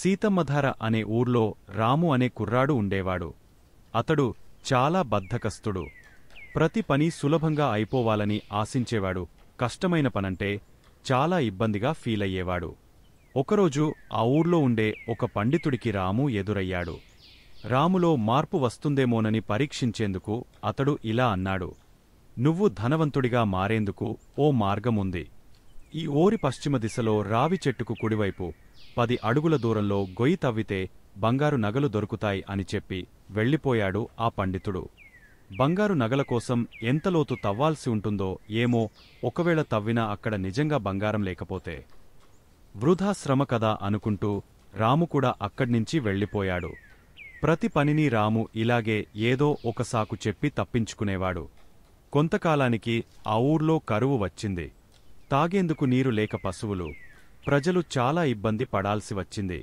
సీతమ్మధార అనే ఊర్లో రాము అనే కుర్రాడు ఉండేవాడు. అతడు చాలా బద్ధకస్తుడు. ప్రతి పని సులభంగా అయిపోవాలని ఆశించేవాడు. కష్టమైన పనంటే చాలా ఇబ్బందిగా ఫీలయ్యేవాడు. ఒకరోజు ఆ ఊర్లో ఉండే ఒక పండితుడికి రాము ఎదురయ్యాడు. రాములో మార్పు వస్తుందేమోనని పరీక్షించేందుకు అతడు ఇలా అన్నాడు: "నువ్వు ధనవంతుడిగా మారేందుకు ఓ మార్గముంది. ఈ ఊరి పశ్చిమ దిశలో రావి చెట్టుకు కుడివైపు 10 అడుగుల దూరంలో గొయ్యి తవ్వితే బంగారు నగలు దొరుకుతాయి" అని చెప్పి వెళ్ళిపోయాడు ఆ పండితుడు. బంగారు నగల కోసం ఎంత లోతు తవ్వాల్సి ఉంటుందో ఏమో, ఒకవేళ తవ్వినా అక్కడ నిజంగా బంగారం లేకపోతే వృధా శ్రమ కదా అనుకుంటూ రాము కూడా అక్కడ్నించి వెళ్ళిపోయాడు. ప్రతి పనిని రాము ఇలాగే ఏదో ఒక సాకు చెప్పి తప్పించుకునేవాడు. కొంతకాలానికి ఆ ఊర్లో కరువు వచ్చింది. తాగేందుకు నీరు లేక పశువులు, ప్రజలు చాలా ఇబ్బంది పడాల్సి వచ్చింది.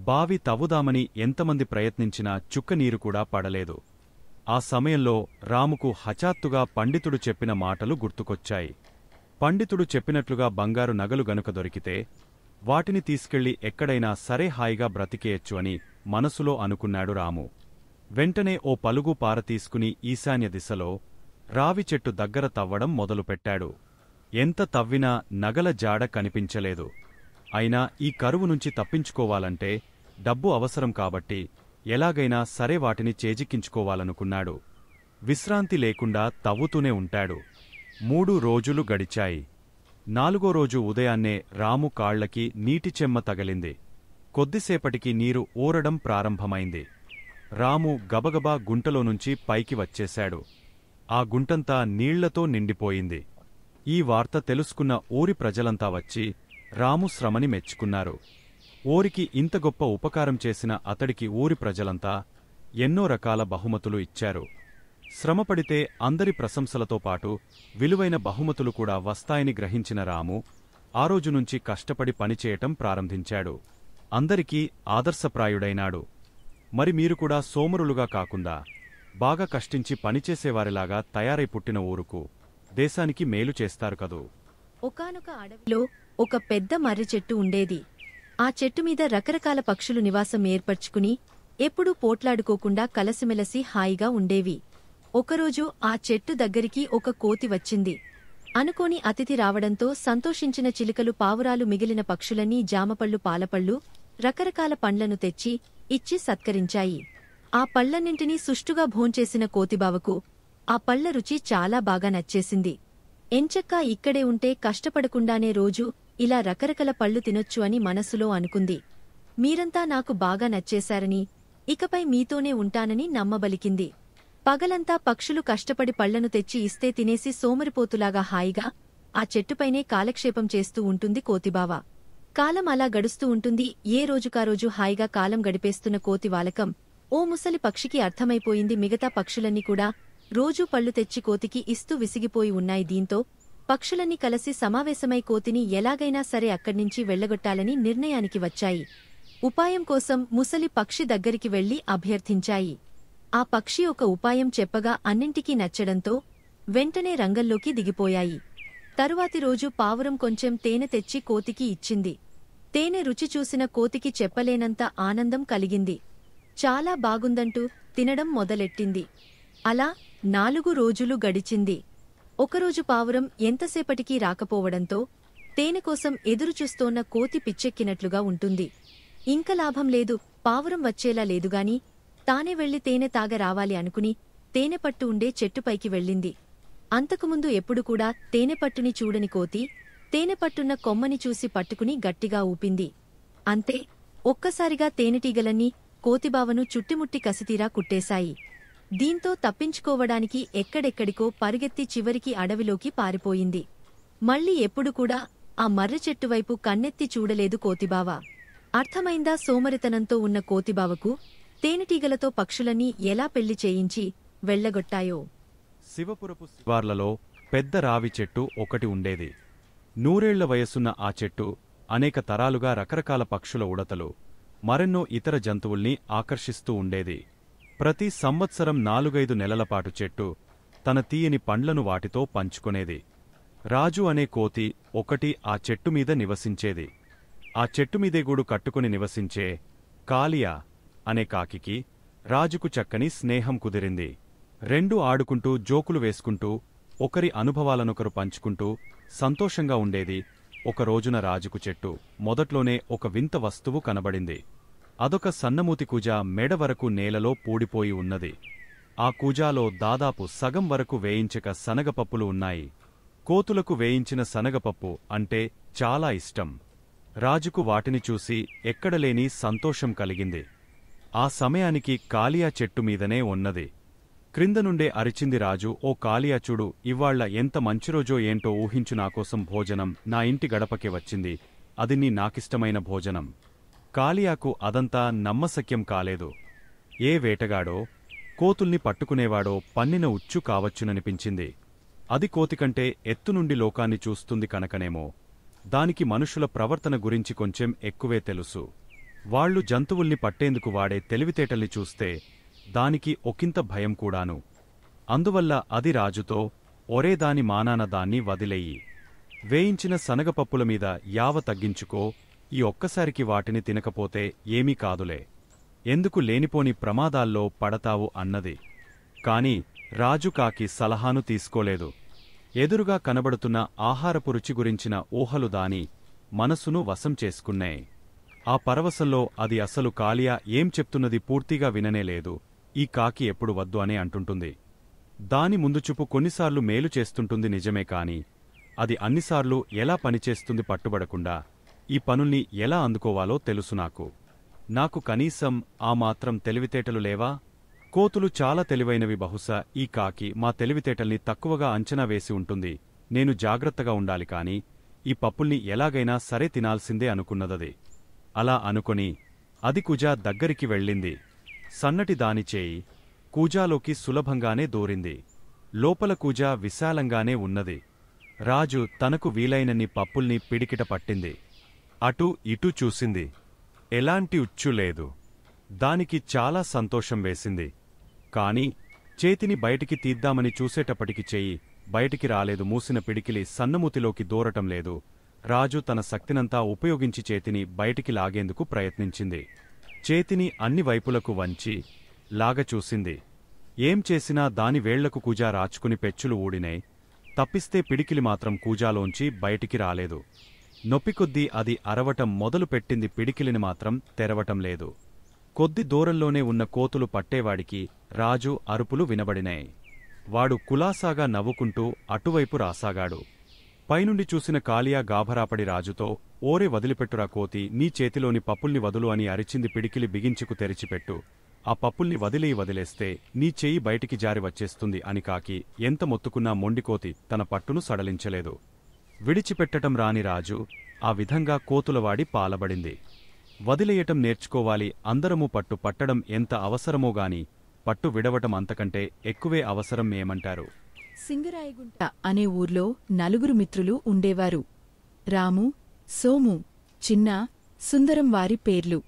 బావి తవ్వుదామని ఎంతమంది ప్రయత్నించినా చుక్క నీరు కూడా పడలేదు. ఆ సమయంలో రాముకు హఠాత్తుగా పండితుడు చెప్పిన మాటలు గుర్తుకొచ్చాయి. పండితుడు చెప్పినట్లుగా బంగారు నగలు గనుక దొరికితే వాటిని తీసుకెళ్లి ఎక్కడైనా సరే హాయిగా బ్రతికేయచ్చు అని మనసులో అనుకున్నాడు రాము. వెంటనే ఓ పలుగు పార తీసుకుని ఈశాన్య దిశలో రావి చెట్టు దగ్గర తవ్వడం మొదలుపెట్టాడు. ఎంత తవ్వినా నగల జాడ కనిపించలేదు. అయినా ఈ కరువు నుంచి తప్పించుకోవాలంటే డబ్బు అవసరం కాబట్టి ఎలాగైనా సరే వాటిని చేజిక్కించుకోవాలనుకున్నాడు. విశ్రాంతి లేకుండా తవ్వుతూనే ఉంటాడు. 3 రోజులు గడిచాయి. 4వ రోజు ఉదయాన్నే రాము కాళ్లకి నీటి చెమ్మ తగిలింది. కొద్దిసేపటికి నీరు ఊరడం ప్రారంభమైంది. రాము గబగబా గుంటలోనుంచి పైకి వచ్చేశాడు. ఆ గుంటంతా నీళ్లతో నిండిపోయింది. ఈ వార్త తెలుసుకున్న ఊరి ప్రజలంతా వచ్చి రాము శ్రమని మెచ్చుకున్నారు. ఊరికి ఇంత గొప్ప ఉపకారం చేసిన అతడికి ఊరి ప్రజలంతా ఎన్నో రకాల బహుమతులు ఇచ్చారు. శ్రమపడితే అందరి ప్రశంసలతో పాటు విలువైన బహుమతులు కూడా వస్తాయని గ్రహించిన రాము ఆ రోజునుంచి కష్టపడి పనిచేయటం ప్రారంభించాడు. అందరికీ ఆదర్శప్రాయుడైనాడు. మరి మీరు కూడా సోమరులుగా కాకుండా బాగా కష్టించి పనిచేసేవారిలాగా తయారై పుట్టిన ఊరుకు, దేశానికి మేలు చేస్తారు కదూ. ఒకానొక అడవిలో ఒక పెద్ద మర్రి చెట్టు ఉండేది. ఆ చెట్టుమీద రకరకాల పక్షులు నివాసం ఏర్పరచుకుని ఎప్పుడూ పోట్లాడుకోకుండా కలసిమెలసి హాయిగా ఉండేవి. ఒకరోజు ఆ చెట్టు దగ్గరికి ఒక కోతి వచ్చింది. అనుకోని అతిథి రావడంతో సంతోషించిన చిలుకలు, పావురాలు మిగిలిన పక్షులన్నీ జామపళ్ళు, పాలపళ్ళు, రకరకాల పండ్లను తెచ్చి ఇచ్చి సత్కరించాయి. ఆ పళ్లన్నింటినీ సుష్టుగా భోంచేసిన కోతిబావకు ఆ పళ్ల రుచి చాలా బాగా నచ్చేసింది. ఎంచక్కా ఇక్కడే ఉంటే కష్టపడకుండానే రోజూ ఇలా రకరకాల పళ్ళు తినొచ్చు అని మనసులో అనుకుంది. మీరంతా నాకు బాగా నచ్చేశారని, ఇకపై మీతోనే ఉంటానని నమ్మబలికింది. పగలంతా పక్షులు కష్టపడి పళ్లను తెచ్చి ఇస్తే తినేసి సోమరిపోతులాగా హాయిగా ఆ చెట్టుపైనే కాలక్షేపం చేస్తూ ఉంటుంది కోతిబావ. కాలం అలా గడుస్తూ ఉంటుంది. ఏ రోజుకారోజు హాయిగా కాలం గడిపేస్తున్న కోతి వాలకం ఓ ముసలి పక్షికి అర్థమైపోయింది. మిగతా పక్షులన్నీ కూడా రోజూ పళ్ళు తెచ్చి కోతికి ఇస్తూ విసిగిపోయి ఉన్నాయి. దీంతో పక్షులన్నీ కలిసి సమావేశమై కోతిని ఎలాగైనా సరే అక్కడ్నించి వెళ్లగొట్టాలని నిర్ణయానికి వచ్చాయి. ఉపాయం కోసం ముసలి పక్షి దగ్గరికి వెళ్లి అభ్యర్థించాయి. ఆ పక్షి ఒక ఉపాయం చెప్పగా అన్నింటికీ నచ్చడంతో వెంటనే రంగంలోకి దిగిపోయాయి. తరువాతి రోజు పావురం కొంచెం తేనె తెచ్చి కోతికి ఇచ్చింది. తేనె రుచి చూసిన కోతికి చెప్పలేనంత ఆనందం కలిగింది. చాలా బాగుందంటూ తినడం మొదలెట్టింది. అలా 4 రోజులు గడిచింది. ఒకరోజు పావురం ఎంతసేపటికీ రాకపోవడంతో తేనె కోసం ఎదురుచూస్తోన్న కోతి పిచ్చెక్కినట్లుగా ఉంటుంది. ఇంక లాభం లేదు, పావురం వచ్చేలా లేదుగాని తానే వెళ్లి తేనె తాగ రావాలి అనుకుని తేనెపట్టు ఉండే చెట్టుపైకి వెళ్ళింది. అంతకుముందు ఎప్పుడు కూడా తేనెపట్టుని చూడని కోతి తేనెపట్టున్న కొమ్మని చూసి పట్టుకుని గట్టిగా ఊపింది. అంతే, ఒక్కసారిగా తేనెటీగలన్నీ కోతిబావను చుట్టిముట్టి కసితీరా కుట్టేశాయి. దీంతో తప్పించుకోవడానికి ఎక్కడెక్కడికో పరుగెత్తి చివరికి అడవిలోకి పారిపోయింది. మళ్ళీ ఎప్పుడు కూడా ఆ మర్రి చెట్టువైపు కన్నెత్తి చూడలేదు కోతిబావ. అర్థమైందా సోమరితనంతో ఉన్న కోతిబావకు తేనెటీగలతో పక్షులన్నీ ఎలా పెళ్లి చేయించి వెళ్లగొట్టాయో. శివపురపు శివార్లలో పెద్ద రావి చెట్టు ఒకటి ఉండేది. 100 ఏళ్ల వయసున్న ఆ చెట్టు అనేక తరాలుగా రకరకాల పక్షుల ఉడతలు, మరెన్నో ఇతర జంతువుల్ని ఆకర్షిస్తూ ఉండేది. ప్రతి సంవత్సరం 4-5 నెలలపాటు చెట్టు తన తీయని పండ్లను వాటితో పంచుకొనేది. రాజు అనే కోతి ఒకటి ఆ చెట్టుమీద నివసించేది. ఆ చెట్టుమీదే గూడు కట్టుకుని నివసించే కాలియా అనే కాకికి రాజుకు చక్కని స్నేహం కుదిరింది. రెండూ ఆడుకుంటూ జోకులు వేసుకుంటూ ఒకరి అనుభవాలనొకరు పంచుకుంటూ సంతోషంగా ఉండేది. ఒక రోజున రాజుకు చెట్టు మొదట్లోనే ఒక వింత వస్తువు కనబడింది. అదొక సన్నమూతి కూజ, మెడ వరకు నేలలో పూడిపోయి ఉన్నది. ఆ కూజాలో దాదాపు సగం వరకు వేయించక శనగపప్పులు ఉన్నాయి. కోతులకు వేయించిన శనగపప్పు అంటే చాలా ఇష్టం. రాజుకు వాటిని చూసి ఎక్కడలేని సంతోషం కలిగింది. ఆ సమయానికి కాలియా చెట్టు మీదనే ఉన్నది. క్రింద నుండే అరిచింది రాజు, ఓ కాలియా చూడు, ఇవ్వాళ్ల ఎంత మంచిరోజో ఏంటో ఊహించు, నాకోసం భోజనం నా ఇంటి గడపకే వచ్చింది. అది నీ నాకిష్టమైన భోజనం. కాలియాకు అదంతా నమ్మశక్యం కాలేదు. ఏ వేటగాడో కోతుల్ని పట్టుకునేవాడో పన్నిన ఉచ్చు కావచ్చుననిపించింది. అది కోతికంటే ఎత్తునుండి లోకాన్ని చూస్తుంది కనుకనేమో దానికి మనుషుల ప్రవర్తన గురించి కొంచెం ఎక్కువే తెలుసు. వాళ్లు జంతువుల్ని పట్టేందుకు వాడే తెలివితేటల్ని చూస్తే దానికి ఒకంత భయం కూడాను. అందువల్ల అది రాజుతో, ఒరే దాని మానాన దాన్ని వదిలేయి. వేయించిన శనగపప్పుల మీద యావ తగ్గించుకో, ఈ ఒక్కసారికి వాటిని తినకపోతే ఏమీ కాదులే. ఎందుకు లేనిపోని ప్రమాదాల్లో పడతావు అన్నది. కాని రాజు కాకి సలహాను తీసుకోలేదు. ఎదురుగా కనబడుతున్న ఆహారపు రుచి గురించిన ఊహలు దాని మనసును వశం చేసుకున్నాయి. ఆ పరవశంలో అది అసలు కాలియా ఏం చెప్తున్నది పూర్తిగా విననేలేదు. ఈ కాకి ఎప్పుడు వద్దు అనే అంటుంటుంది. దాని ముందుచూపు కొన్నిసార్లు మేలు చేస్తుంటుంది నిజమే, కాని అది అన్నిసార్లు ఎలా పనిచేస్తుంది పట్టుబడకుండా. ఈ పనుల్ని ఎలా అందుకోవాలో తెలుసు నాకు కనీసం ఆ మాత్రం తెలివితేటలు లేవా? కోతులు చాలా తెలివైనవి. బహుశా ఈ కాకి మా తెలివితేటల్ని తక్కువగా అంచనా వేసి ఉంటుంది. నేను జాగ్రత్తగా ఉండాలి, కాని ఈ పప్పుల్ని ఎలాగైనా సరే తినాల్సిందే అనుకున్నదది. అలా అనుకొని అది కూజా దగ్గరికి వెళ్ళింది. సన్నటి దాని చేయి కూజాలోకి సులభంగానే దూరింది. లోపల కూజా విశాలంగానే ఉన్నది. రాజు తనకు వీలైనన్ని పప్పుల్ని పిడికిట పట్టింది. అటూ ఇటూ చూసింది. ఎలాంటి ఉచ్చు లేదు. దానికి చాలా సంతోషం వేసింది. కాని చేతిని బయటికి తీద్దామని చూసేటప్పటికి చెయ్యి బయటికి రాలేదు. మూసిన పిడికిలి సన్నమూతిలోకి దూరటం లేదు. రాజు తన శక్తినంతా ఉపయోగించి చేతిని బయటికి లాగేందుకు ప్రయత్నించింది. చేతిని అన్ని వైపులకు వంచి లాగచూసింది. ఏం చేసినా దాని వేళ్లకు కూజా రాచుకుని పెచ్చులు ఊడినాయి. తప్పిస్తే పిడికిలి మాత్రం కూజాలోంచి బయటికి రాలేదు. నొప్పికొద్దీ అది అరవటం మొదలుపెట్టింది. పిడికిలిని మాత్రం తెరవటం లేదు. కొద్ది దూరంలోనే ఉన్న కోతులు పట్టేవాడికి రాజు అరుపులు వినబడినాయి. వాడు కులాసాగా నవ్వుకుంటూ అటువైపు రాసాగాడు. పైనుండి చూసిన కాలియా గాభరాపడి రాజుతో, ఓరే వదిలిపెట్టురా కోతి, నీ చేతిలోని పప్పుల్ని వదులు అని అరిచింది. పిడికిలి బిగించుకు తెరిచిపెట్టు. ఆ పప్పుల్ని వదిలేస్తే నీ చెయ్యి బయటికి జారి వచ్చేస్తుంది అని కాకి ఎంత మొత్తుకున్నా మొండికోతి తన పట్టును సడలించలేదు. విడిచిపెట్టటం రాని రాజు ఆ విధంగా కోతులవాడి పాలబడింది. వదిలేయటం నేర్చుకోవాలి. అందరమూ పట్టు పట్టడం ఎంత అవసరమోగాని పట్టు విడవటం అంతకంటే ఎక్కువే అవసరం ఏమంటారు? సింగరాయగుంట అనే ఊర్లో నలుగురు మిత్రులు ఉండేవారు. రాము, సోము, చిన్న, సుందరం వారి పేర్లు.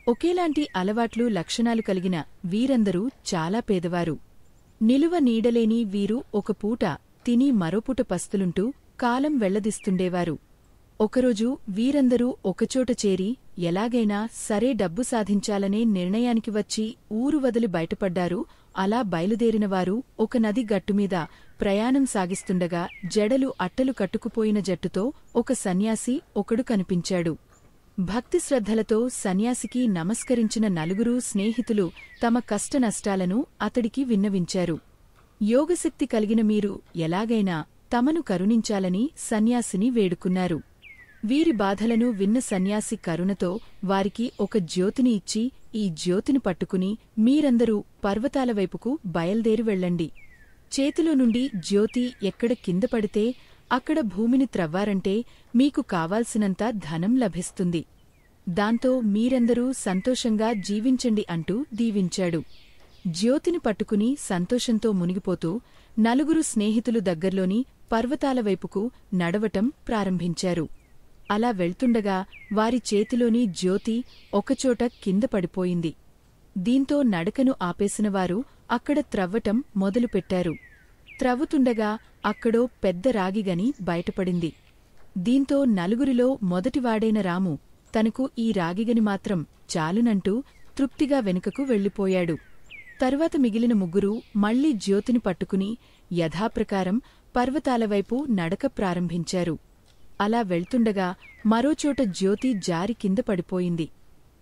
ఒకేలాంటి అలవాట్లు లక్షణాలు కలిగిన వీరందరూ చాలా పేదవారు. నిలువ నీడలేని వీరు ఒక పూట తిని మరోపూట పస్తులుంటూ కాలం వెళ్లదిస్తుండేవారు. ఒకరోజు వీరందరూ ఒకచోట చేరి ఎలాగైనా సరే డబ్బు సాధించాలనే నిర్ణయానికి వచ్చి ఊరు వదిలి బయటపడ్డారు. అలా బయలుదేరినవారు ఒక నది గట్టుమీద ప్రయాణం సాగిస్తుండగా జడలు అట్టలు కట్టుకుపోయిన జట్టుతో ఒక సన్యాసి ఒకడు కనిపించాడు. భక్తి శ్రద్ధలతో సన్యాసికి నమస్కరించిన నలుగురు స్నేహితులు తమ కష్టనష్టాలను అతడికి విన్నవించారు. యోగశక్తి కలిగిన మీరు ఎలాగైనా తమను కరుణించాలని సన్యాసిని వేడుకున్నారు. వీరి బాధలను విన్న సన్యాసి కరుణతో వారికి ఒక జ్యోతిని ఇచ్చి, ఈ జ్యోతిని పట్టుకుని మీరందరూ పర్వతాల వైపుకు బయల్దేరి వెళ్ళండి. చేతిలో నుండి జ్యోతి ఎక్కడ కింద పడితే అక్కడ భూమిని త్రవ్వారంటే మీకు కావాల్సినంత ధనం లభిస్తుంది. దాంతో మీరందరూ సంతోషంగా జీవించండి అంటూ దీవించాడు. జ్యోతిని పట్టుకుని సంతోషంతో మునిగిపోతూ నలుగురు స్నేహితులు దగ్గర్లోని పర్వతాల వైపుకు నడవటం ప్రారంభించారు. అలా వెళ్తుండగా వారి చేతిలోని జ్యోతి ఒకచోట కింద పడిపోయింది. దీంతో నడకను ఆపేసినవారు అక్కడ త్రవ్వటం మొదలుపెట్టారు. త్రవ్వుతుండగా అక్కడో పెద్ద రాగిగని బయటపడింది. దీంతో నలుగురిలో మొదటివాడైన రాము తనకు ఈ రాగిగని మాత్రం చాలునంటూ తృప్తిగా వెనుకకు వెళ్ళిపోయాడు. తరువాత మిగిలిన ముగ్గురూ మళ్లీ జ్యోతిని పట్టుకుని యథాప్రకారం పర్వతాలవైపు నడక ప్రారంభించారు. అలా వెళ్తుండగా మరోచోట జ్యోతి జారి కింద పడిపోయింది.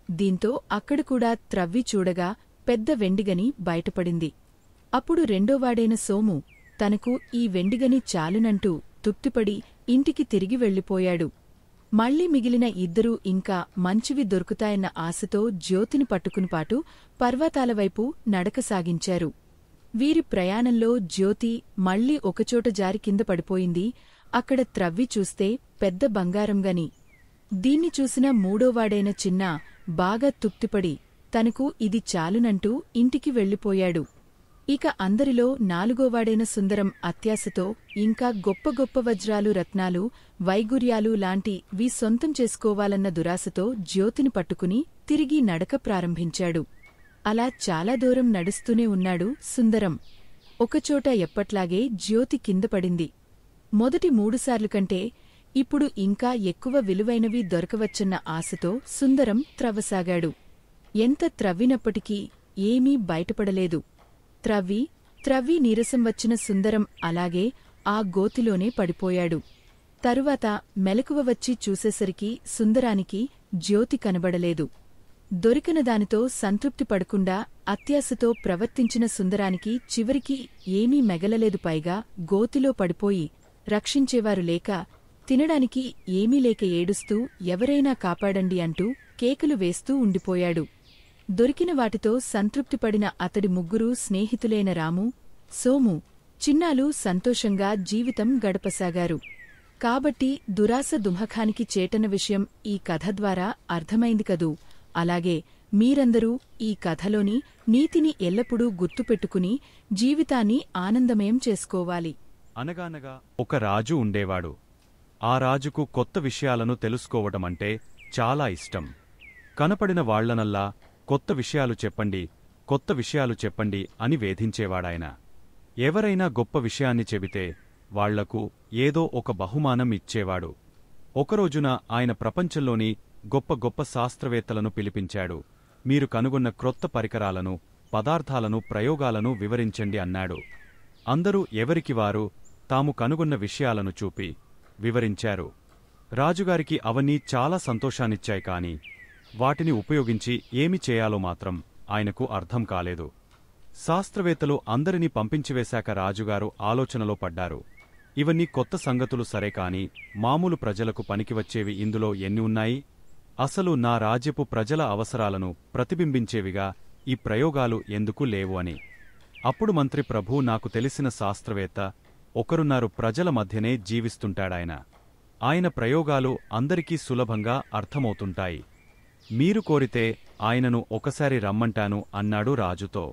దీంతో అక్కడకూడా త్రవ్వి చూడగా పెద్ద వెండిగని బయటపడింది. అప్పుడు రెండోవాడైన సోము తనకు ఈ వెండిగని చాలునంటూ తృప్తిపడి ఇంటికి తిరిగి వెళ్ళిపోయాడు. మళ్లీ మిగిలిన ఇద్దరూ ఇంకా మంచివి దొరుకుతాయన్న ఆశతో జ్యోతిని పట్టుకునిపాటు పర్వతాలవైపు నడక సాగించారు. వీరి ప్రయాణంలో జ్యోతి మళ్లీ ఒకచోట జారి కింద పడిపోయింది. అక్కడ త్రవ్వి చూస్తే పెద్ద బంగారంగని. దీన్ని చూసిన మూడోవాడైన చిన్న బాగా తృప్తిపడి తనకు ఇది చాలునంటూ ఇంటికి వెళ్ళిపోయాడు. ఇక అందరిలో నాలుగోవాడైన సుందరం అత్యాశతో ఇంకా గొప్ప గొప్ప వజ్రాలు, రత్నాలు, వైగుర్యాలు లాంటివి సొంతం చేసుకోవాలన్న దురాశతో జ్యోతిని పట్టుకుని తిరిగి నడక ప్రారంభించాడు. అలా చాలా దూరం నడుస్తూనే ఉన్నాడు సుందరం. ఒకచోట ఎప్పట్లాగే జ్యోతి కింద పడింది. మొదటి 3 సార్లు కంటే ఇప్పుడు ఇంకా ఎక్కువ విలువైనవి దొరకవచ్చన్న ఆశతో సుందరం త్రవ్వసాగాడు. ఎంత త్రవ్వినప్పటికీ ఏమీ బయటపడలేదు. త్రవ్వి నీరసం వచ్చిన సుందరం అలాగే ఆ గోతిలోనే పడిపోయాడు. తరువాత మెలకువ వచ్చి చూసేసరికి సుందరానికి జ్యోతి కనబడలేదు. దొరికిన దానితో సంతృప్తి పడకుండా అత్యాశతో ప్రవర్తించిన సుందరానికి చివరికి ఏమీ మెగలలేదు. పైగా గోతిలో పడిపోయి రక్షించేవారు లేక, తినడానికి ఏమీ లేక ఏడుస్తూ ఎవరైనా కాపాడండి అంటూ కేకలు వేస్తూ ఉండిపోయాడు. దొరికిన వాటితో సంతృప్తిపడిన అతడి ముగ్గురు స్నేహితులైన రాము, సోము, చిన్నాలు సంతోషంగా జీవితం గడపసాగారు. కాబట్టి దురాశ దుమఖానికి చేటన విషయం ఈ కథ ద్వారా అర్థమైంది కదూ. అలాగే మీరందరూ ఈ కథలోని నీతిని ఎల్లప్పుడూ గుర్తుపెట్టుకుని జీవితాన్ని ఆనందమయం చేసుకోవాలి. అనగానగా ఒక రాజు ఉండేవాడు. ఆ రాజుకు కొత్త విషయాలను తెలుసుకోవటమంటే చాలా ఇష్టం. కనపడిన వాళ్లనల్లా కొత్త విషయాలు చెప్పండి, కొత్త విషయాలు చెప్పండి అని వేధించేవాడాయన. ఎవరైనా గొప్ప విషయాన్ని చెబితే వాళ్లకు ఏదో ఒక బహుమానం ఇచ్చేవాడు. ఒకరోజున ఆయన ప్రపంచంలోని గొప్ప గొప్ప శాస్త్రవేత్తలను పిలిపించాడు. మీరు కనుగొన్న క్రొత్త పరికరాలను, పదార్థాలను, ప్రయోగాలను వివరించండి అన్నాడు. అందరూ ఎవరికివారు తాము కనుగొన్న విషయాలను చూపి వివరించారు. రాజుగారికి అవన్నీ చాలా సంతోషాన్నిచ్చాయి. కాని వాటిని ఉపయోగించి ఏమి చేయాలో మాత్రం ఆయనకు అర్థం కాలేదు. శాస్త్రవేత్తలు అందరినీ పంపించివేశాక రాజుగారు ఆలోచనలో పడ్డారు. ఇవన్నీ కొత్త సంగతులు సరే కాని మామూలు ప్రజలకు పనికివచ్చేవి ఇందులో ఎన్ని ఉన్నాయి? అసలు నా రాజ్యపు ప్రజల అవసరాలను ప్రతిబింబించేవిగా ఈ ప్రయోగాలు ఎందుకు లేవు అని. అప్పుడు మంత్రి, ప్రభూ, నాకు తెలిసిన శాస్త్రవేత్త ఒకరున్నారు. ప్రజల మధ్యనే జీవిస్తుంటాడాయన. ఆయన ప్రయోగాలు అందరికీ సులభంగా అర్థమవుతుంటాయి. మీరు కోరితే ఆయనను ఒకసారి రమ్మంటాను అన్నాడు రాజుతో.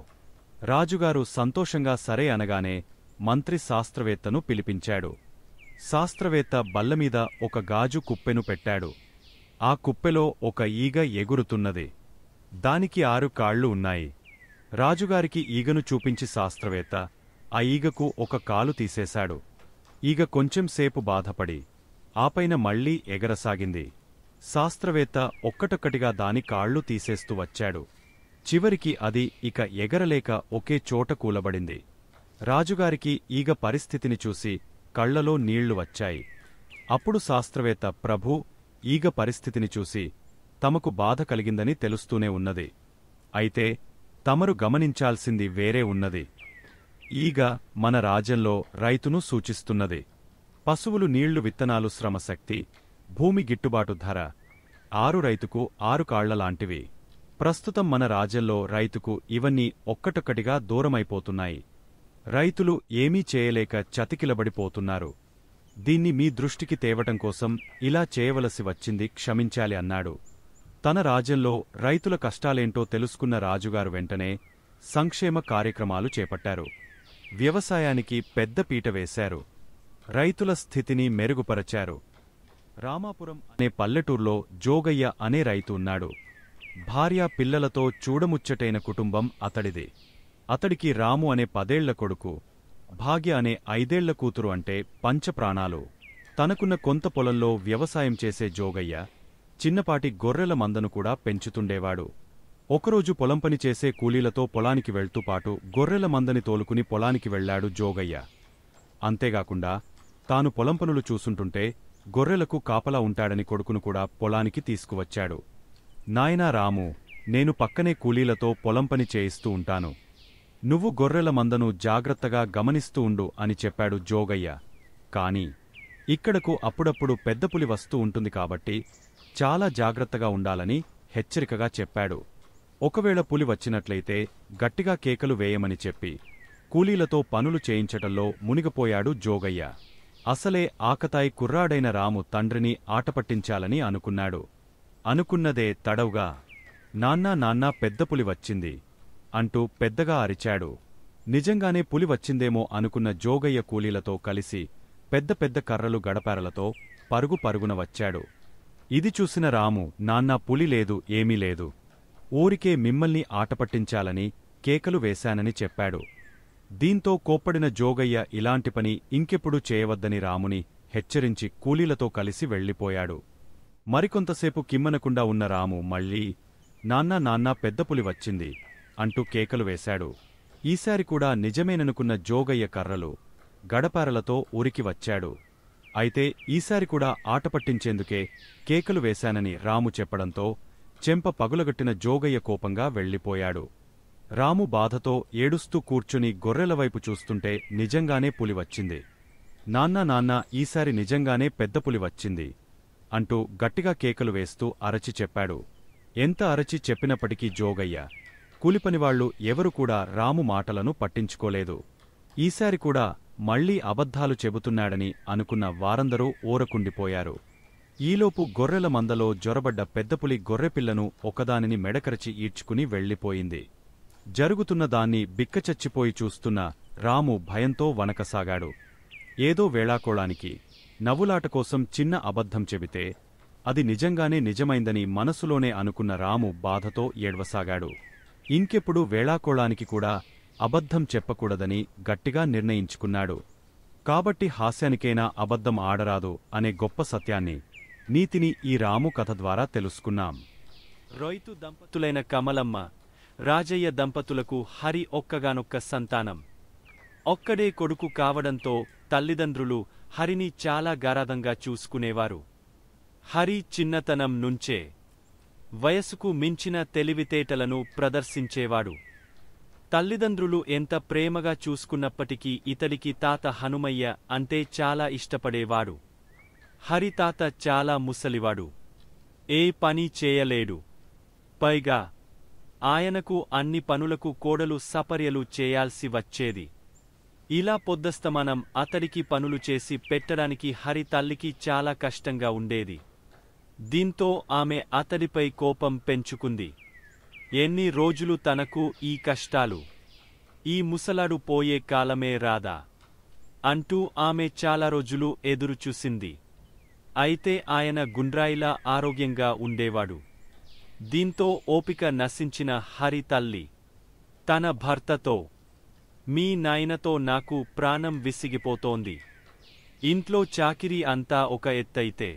రాజుగారు సంతోషంగా సరే అనగానే మంత్రి శాస్త్రవేత్తను పిలిపించాడు. శాస్త్రవేత్త బల్లమీద ఒక గాజు కుప్పెను పెట్టాడు. ఆ కుప్పెలో ఒక ఈగ ఎగురుతున్నది. దానికి 6 కాళ్ళు ఉన్నాయి. రాజుగారికి ఈగను చూపించి శాస్త్రవేత్త ఆ ఈగకు ఒక కాలు తీసేశాడు. ఈగ కొంచెంసేపు బాధపడి ఆపైన మళ్లీ ఎగరసాగింది. శాస్త్రవేత్త ఒక్కటొక్కటిగా దాని కాళ్ళు తీసేస్తూ వచ్చాడు. చివరికి అది ఇక ఎగరలేక ఒకే చోట కూలబడింది. రాజుగారికి ఈగ పరిస్థితిని చూసి కళ్లలో నీళ్లు వచ్చాయి. అప్పుడు శాస్త్రవేత్త, ప్రభూ, ఈగ పరిస్థితిని చూసి తమకు బాధ కలిగిందని తెలుస్తూనే ఉన్నది. అయితే తమరు గమనించాల్సింది వేరే ఉన్నది. ఈగ మన రాజ్యంలో రైతును సూచిస్తున్నది. పశువులు, నీళ్లు, విత్తనాలు, శ్రమశక్తి, భూమి గిట్టుబాటు ధర 6 రైతుకు 6 కాళ్లలాంటివి. ప్రస్తుతం మన రాజ్యంలో రైతుకు ఇవన్నీ ఒక్కటొక్కటిగా దూరమైపోతున్నాయి. రైతులు ఏమీ చేయలేక చతికిలబడిపోతున్నారు. దీన్ని మీ దృష్టికి తేవటం కోసం ఇలా చేయవలసి వచ్చింది, క్షమించాలి అన్నాడు. తన రాజ్యంలో రైతుల కష్టాలేంటో తెలుసుకున్న రాజుగారు వెంటనే సంక్షేమ కార్యక్రమాలు చేపట్టారు. వ్యవసాయానికి పెద్ద పీట వేశారు. రైతుల స్థితిని మెరుగుపరచారు. రామాపురం అనే పల్లెటూర్లో జోగయ్య అనే రైతు ఉన్నాడు. భార్య, పిల్లలతో చూడముచ్చటైన కుటుంబం అతడిది. అతడికి రాము అనే 10 ఏళ్ల కొడుకు, భాగ్య అనే 5 ఏళ్ల కూతురు అంటే పంచప్రాణాలు. తనకున్న కొంత పొలంలో వ్యవసాయం చేసే జోగయ్య చిన్నపాటి గొర్రెల మందను కూడా పెంచుతుండేవాడు. ఒకరోజు పొలం పని చేసే కూలీలతో పొలానికి వెళ్తూ పాటు గొర్రెల మందని తోలుకుని పొలానికి వెళ్లాడు జోగయ్య. అంతేగాకుండా తాను పొలం పనులు చూసుంటుంటే గొర్రెలకు కాపలా ఉంటాడని కొడుకును కూడా పొలానికి తీసుకువచ్చాడు. నాయనా రాము, నేను పక్కనే కూలీలతో పొలం పని చేయిస్తూ ఉంటాను. నువ్వు గొర్రెల మందను జాగ్రత్తగా గమనిస్తూ ఉండు అని చెప్పాడు జోగయ్య. కాని ఇక్కడకు అప్పుడప్పుడు పెద్ద పులి వస్తూ ఉంటుంది కాబట్టి చాలా జాగ్రత్తగా ఉండాలని హెచ్చరికగా చెప్పాడు. ఒకవేళ పులి వచ్చినట్లయితే గట్టిగా కేకలు వేయమని చెప్పి కూలీలతో పనులు చేయించటంలో మునిగిపోయాడు జోగయ్య. అసలే ఆకతాయి కుర్రాడైన రాము తండ్రిని ఆటపట్టించాలని అనుకున్నాడు. అనుకున్నదే తడవుగా నాన్నా నాన్నా పెద్ద పులి వచ్చింది అంటూ పెద్దగా అరిచాడు. నిజంగానే పులి వచ్చిందేమో అనుకున్న జోగయ్య కూలీలతో కలిసి పెద్ద పెద్ద కర్రలు గడపారలతో పరుగు పరుగున వచ్చాడు. ఇది చూసిన రాము, నాన్నా పులి లేదు, ఏమీ లేదు, ఊరికే మిమ్మల్ని ఆటపట్టించాలని కేకలు వేశానని చెప్పాడు. దీంతో కోప్పడిన జోగయ్య ఇలాంటి పని ఇంకెప్పుడు చేయవద్దని రాముని హెచ్చరించి కూలీలతో కలిసి వెళ్ళిపోయాడు. మరికొంతసేపు కిమ్మనకుండా ఉన్న రాము మళ్ళీ నాన్నా నాన్నా పెద్ద పులి వచ్చింది అంటూ కేకలు వేశాడు. ఈసారి కూడా నిజమేననుకున్న జోగయ్య కర్రలు గడపారలతో ఊరికి వచ్చాడు. అయితే ఈసారి కూడా ఆటపట్టించేందుకే కేకలు వేశానని రాము చెప్పడంతో చెంప పగులగొట్టిన జోగయ్య కోపంగా వెళ్ళిపోయాడు. రాము బాధతో ఏడుస్తూ కూర్చుని గొర్రెలవైపు చూస్తుంటే నిజంగానే పులి వచ్చింది. నాన్నా నాన్నా, ఈసారి నిజంగానే పెద్ద పులి వచ్చింది అంటూ గట్టిగా కేకలు వేస్తూ అరచి చెప్పాడు. ఎంత అరచి చెప్పినప్పటికీ జోగయ్య, కూలిపనివాళ్లు ఎవరు కూడా రాము మాటలను పట్టించుకోలేదు. ఈసారి కూడా మళ్లీ అబద్ధాలు చెబుతున్నాడని అనుకున్న వారందరూ ఊరకుండిపోయారు. ఈలోపు గొర్రెల మందలో జొరబడ్డ పెద్దపులి గొర్రెపిల్లను ఒకదానిని మెడకరచి ఈడ్చుకుని వెళ్ళిపోయింది. జరుగుతున్న దాన్ని బిక్కచచ్చిపోయి చూస్తున్న రాము భయంతో వణకసాగాడు. ఏదో వేళాకోళానికి నవ్వులాట కోసం చిన్న అబద్ధం చెబితే అది నిజంగానే నిజమైందని మనసులోనే అనుకున్న రాము బాధతో ఏడ్వసాగాడు. ఇంకెప్పుడు వేళాకోళానికి కూడా అబద్ధం చెప్పకూడదని గట్టిగా నిర్ణయించుకున్నాడు. కాబట్టి హాస్యానికైనా అబద్ధం ఆడరాదు అనే గొప్ప సత్యాన్ని, నీతిని ఈ రాము కథ ద్వారా తెలుసుకున్నాం. రైతు దంపతులైన కమలమ్మ, రాజయ్య దంపతులకు హరి ఒక్కగానొక్క సంతానం. ఒక్కడే కొడుకు కావడంతో తల్లిదండ్రులు హరిని చాలా గారాదంగా చూసుకునేవారు. హరి చిన్నతనం నుంచే వయసుకు మించిన తెలివితేటలను ప్రదర్శించేవాడు. తల్లిదండ్రులు ఎంత ప్రేమగా చూసుకున్నప్పటికీ ఇతడికి తాత హనుమయ్య అంటే చాలా ఇష్టపడేవాడు. హరి తాత చాలా ముసలివాడు, ఏ పని చేయలేడు. పైగా ఆయనకు అన్ని పనులకు కోడలు సపర్యలు చేయాల్సి వచ్చేది. ఇలా పొద్దస్తమానం అతడికి పనులు చేసి పెట్టడానికి హరి తల్లికి చాలా కష్టంగా ఉండేది. దీంతో ఆమె అతడిపై కోపం పెంచుకుంది. ఎన్ని రోజులు తనకు ఈ కష్టాలు, ఈ ముసలాడు పోయే కాలమే రాదా అంటూ ఆమె చాలా రోజులు ఎదురుచూసింది. అయితే ఆయన గుండ్రాయిలా ఆరోగ్యంగా ఉండేవాడు. దీంతో ఓపిక నశించిన హరి తల్లి తన భర్తతో, మీ నాయనతో నాకు ప్రాణం విసిగిపోతోంది. ఇంట్లో చాకిరీ అంతా ఒక ఎత్తైతే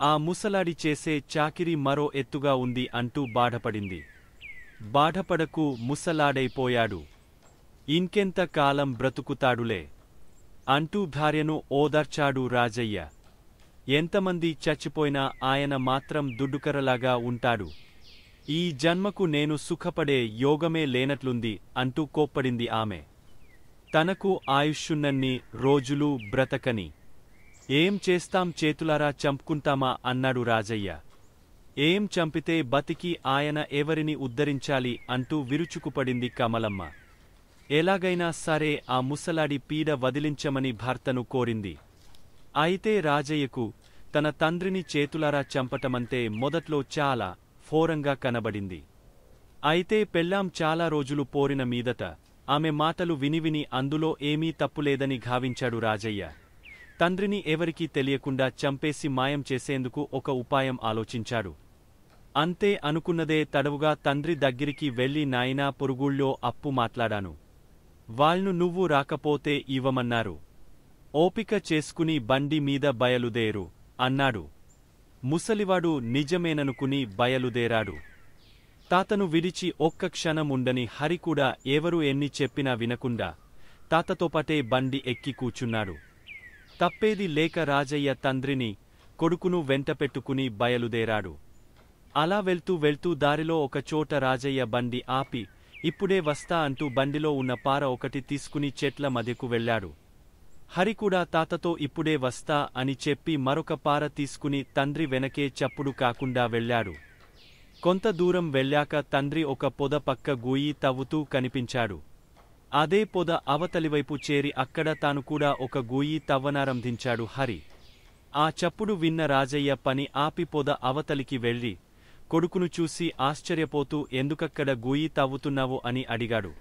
ఆ ముసలాడి చేసే చాకిరీ మరో ఎత్తుగా ఉంది అంటూ బాధపడింది. బాధపడకు, ముసలాడైపోయాడు, ఇంకెంత కాలం బ్రతుకుతాడులే అంటూ భార్యను ఓదార్చాడు రాజయ్య. ఎంతమంది చచ్చిపోయినా ఆయన మాత్రం దుడ్డుకర్రలాగా ఉంటాడు. ఈ జన్మకు నేను సుఖపడే యోగమే లేనట్లుంది అంటూ కోప్పడింది ఆమె. తనకు ఆయుష్యున్నన్ని రోజులు బ్రతకని ఏం చేస్తాం, చేతులారా చంపుకుంటామా అన్నాడు రాజయ్య. ఏం చంపితే బతికి ఆయన ఎవరిని ఉద్ధరించాలి అంటూ విరుచుకుపడింది కమలమ్మ. ఎలాగైనా సరే ఆ ముసలాడి పీడ వదిలించమని భర్తను కోరింది. అయితే రాజయ్యకు తన తండ్రిని చేతులారా చంపటమంటే మొదట్లో చాలా ఫోరంగా కనబడింది. అయితే పెళ్ళాం చాలా రోజులు పోరిన మీదట ఆమె మాటలు విని అందులో ఏమీ తప్పులేదని భావించాడు రాజయ్య. తండ్రిని ఎవరికీ తెలియకుండా చంపేసి మాయం చేసేందుకు ఒక ఉపాయం ఆలోచించాడు. అంతే అనుకున్నదే తడవుగా తండ్రి దగ్గరికి వెళ్లి, నాయనా పొరుగుళ్ళో అప్పు మాట్లాడాను, వాళ్ను నువ్వు రాకపోతే ఇవ్వమన్నారు, ఓపిక చేసుకుని బండి మీద బయలుదేరు అన్నాడు. ముసలివాడు నిజమేననుకుని బయలుదేరాడు. తాతను విడిచి ఒక్క క్షణం ఉండని హరి కూడా ఎవరు ఎన్ని చెప్పినా వినకుండా తాతతోపాటే బండి ఎక్కి కూచున్నాడు. తప్పేది లేక రాజయ్య తండ్రిని, కొడుకును వెంటపెట్టుకుని బయలుదేరాడు. అలా వెళ్తూ దారిలో ఒకచోట రాజయ్య బండి ఆపి, ఇప్పుడే వస్తా అంటూ బండిలో ఉన్న పార ఒకటి తీసుకుని చెట్ల మధ్యకు వెళ్లాడు. హరి కూడా తాతతో ఇప్పుడే వస్తా అని చెప్పి మరొక పార తీసుకుని తండ్రి వెనకే చప్పుడు కాకుండా వెళ్లాడు. కొంత దూరం వెళ్ళాక తండ్రి ఒక పొద పక్క గూయి తవ్వుతూ కనిపించాడు. అదే పొద అవతలివైపు చేరి అక్కడ తాను కూడా ఒక గూయి తవ్వనారంభించాడు హరి. ఆ చప్పుడు విన్న రాజయ్య పని ఆపి పొద అవతలికి వెళ్ళి కొడుకును చూసి ఆశ్చర్యపోతూ ఎందుకక్కడ గూయి తవ్వుతున్నావో అని అడిగాడు.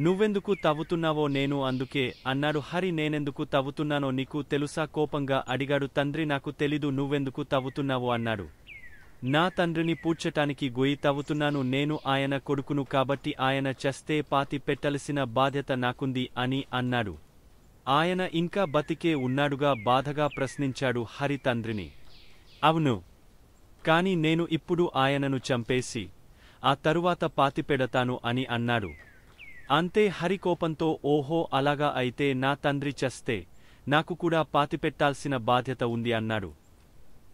నువ్వెందుకు తవ్వుతున్నావో నేను అందుకే అన్నాడు హరి. నేనెందుకు తవ్వుతున్నానో నీకు తెలుసా కోపంగా అడిగాడు తండ్రి. నాకు తెలీదు, నువ్వెందుకు తవ్వుతున్నావో అన్నాడు. నా తండ్రిని పూడ్చటానికి గొయ్యి తవ్వుతున్నాను. నేను ఆయన కొడుకును కాబట్టి ఆయన చస్తే పాతి పెట్టాల్సిన బాధ్యత నాకుంది అని అన్నాడు. ఆయన ఇంకా బతికే ఉన్నాడుగా బాధగా ప్రశ్నించాడు హరి తండ్రిని. అవును, కాని నేను ఇప్పుడు ఆయనను చంపేసి ఆ తరువాత పాతిపెడతాను అని అన్నాడు. అంతే హరి కోపంతో ఓహో అలాగా అయితే నా తండ్రి చస్తే నాకు కూడా పాతిపెట్టాల్సిన బాధ్యత ఉంది అన్నాడు.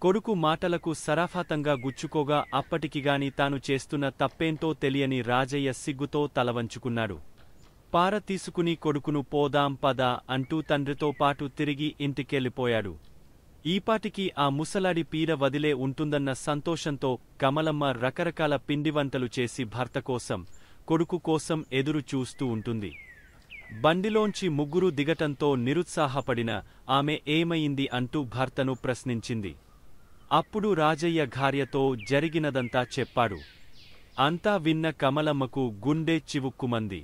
కొడుకు మాటలకు సరాఫాతంగా గుచ్చుకోగా అప్పటికిగాని తాను చేస్తున్న తప్పేంటో తెలియని రాజయ్య సిగ్గుతో తలవంచుకున్నాడు. పార తీసుకుని కొడుకును పోదాం పద అంటూ తండ్రితో పాటు తిరిగి ఇంటికెళ్ళిపోయాడు. ఈపాటికి ఆ ముసలాడి పీడ వదిలే ఉంటుందన్న సంతోషంతో కమలమ్మ రకరకాల పిండివంటలు చేసి భర్త కోసం, కొడుకు కోసం ఎదురు చూస్తూ ఉంటుంది. బండిలోంచి ముగ్గురు దిగటంతో నిరుత్సాహపడిన ఆమె ఏమయింది అంటూ భర్తను ప్రశ్నించింది. అప్పుడు రాజయ్య భార్యతో జరిగినదంతా చెప్పాడు. అంతా విన్న కమలమ్మకు గుండె చివుక్కుమంది.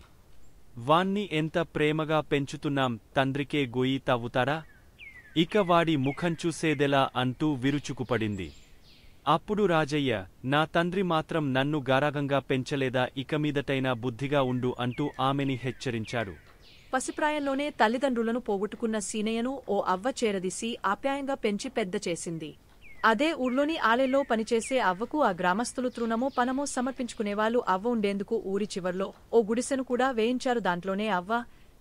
వాణ్ణి ఎంత ప్రేమగా పెంచుతున్నాం, తండ్రికే గొయ్యి తవ్వుతాడా? ఇక వాడి ముఖం చూసేదెలా అంటూ విరుచుకుపడింది. అప్పుడు రాజయ్య, నా తండ్రి మాత్రం నన్ను గారాగంగా పెంచలేదా, ఇక మీదటైనా బుద్ధిగా ఉండు అంటూ ఆమెని హెచ్చరించాడు. పసిప్రాయంలోనే తల్లిదండ్రులను పోగొట్టుకున్న సీనయ్యను ఓ అవ్వ చేరదీసి ఆప్యాయంగా పెంచి పెద్ద చేసింది. అదే ఊర్లోని ఆలెల్లో పనిచేసే అవ్వకు ఆ గ్రామస్తులు తృణమో పనమో సమర్పించుకునేవాళ్లు. అవ్వ ఉండేందుకు ఊరి చివర్లో ఓ గుడిసెను కూడా వేయించారు. దాంట్లోనే అవ్వ,